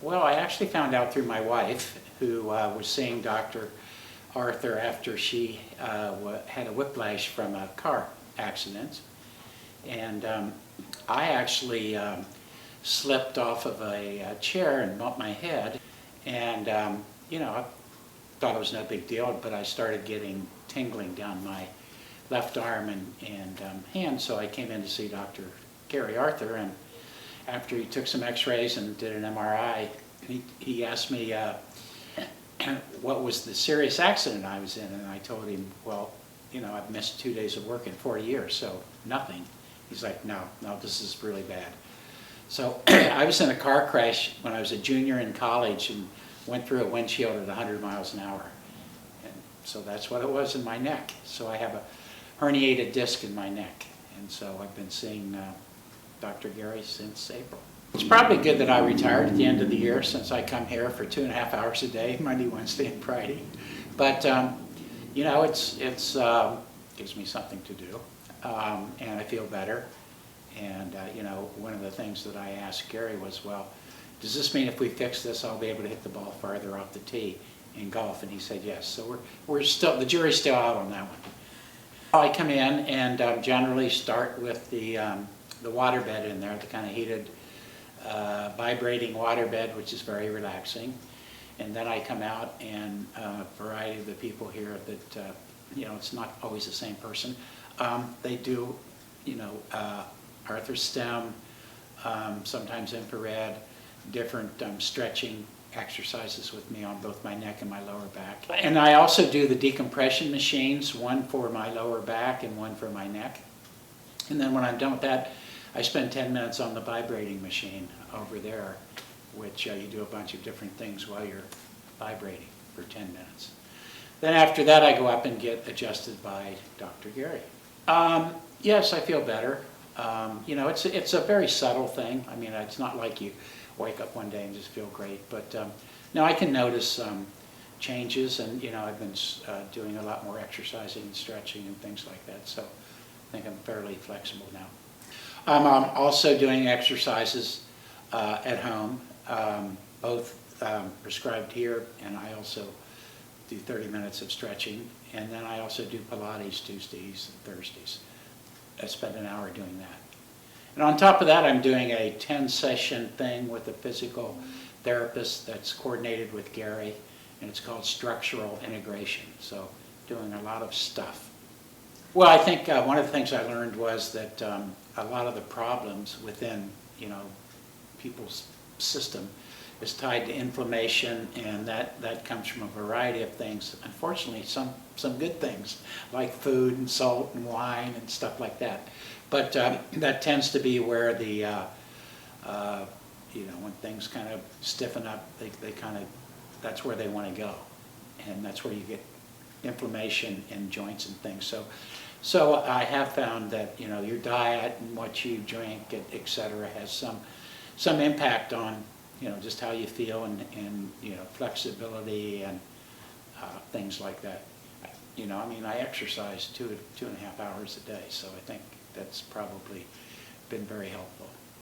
Well, I actually found out through my wife, who was seeing Dr. Arthur after she had a whiplash from a car accident. And I actually slipped off of a chair and bumped my head. And, you know, I thought it was no big deal, but I started getting tingling down my left arm and hand, so I came in to see Dr. Gary Arthur, and after he took some x-rays and did an MRI, he asked me what was the serious accident I was in, and I told him, well, you know, I've missed 2 days of work in 40 years, so nothing. He's like, no, this is really bad. So I was in a car crash when I was a junior in college and went through a windshield at 100 miles an hour. And so that's what it was in my neck. So I have a herniated disc in my neck, and so I've been seeing Dr. Gary since April. It's probably good that I retired at the end of the year, since I come here for 2.5 hours a day, Monday, Wednesday, and Friday. But you know, it's gives me something to do, and I feel better. And you know, one of the things that I asked Gary was, well, does this mean if we fix this, I'll be able to hit the ball farther off the tee in golf? And he said yes. So we're still, the jury's still out on that one. I come in and generally start with the waterbed in there, the kind of heated, vibrating waterbed, which is very relaxing. And then I come out, and a variety of the people here that, you know, it's not always the same person. They do, you know, Arthur stem, sometimes infrared, different stretching exercises with me on both my neck and my lower back. And I also do the decompression machines, one for my lower back and one for my neck. And then when I'm done with that, I spend 10 minutes on the vibrating machine over there, which you do a bunch of different things while you're vibrating for 10 minutes. Then after that, I go up and get adjusted by Dr. Gary. Yes, I feel better. You know, it's a very subtle thing. I mean, it's not like you wake up one day and just feel great. But no, I can notice changes, and you know, I've been doing a lot more exercising and stretching and things like that. So I think I'm fairly flexible now. I'm also doing exercises at home, both prescribed here, and I also do 30 minutes of stretching, and then I also do Pilates Tuesdays and Thursdays. I spend an hour doing that. And on top of that, I'm doing a 10-session thing with a physical therapist that's coordinated with Gary, and it's called structural integration. So doing a lot of stuff. Well, I think one of the things I learned was that a lot of the problems within, you know, people's system is tied to inflammation, and that comes from a variety of things. Unfortunately, some good things like food and salt and wine and stuff like that. But that tends to be where the, you know, when things kind of stiffen up, they kind of, that's where they want to go. And that's where you get inflammation in joints and things. So I have found that, you know, your diet and what you drink, et cetera, has some impact on, you know, just how you feel and you know, flexibility and things like that. You know, I mean, I exercise 2.5 hours a day, so I think that's probably been very helpful.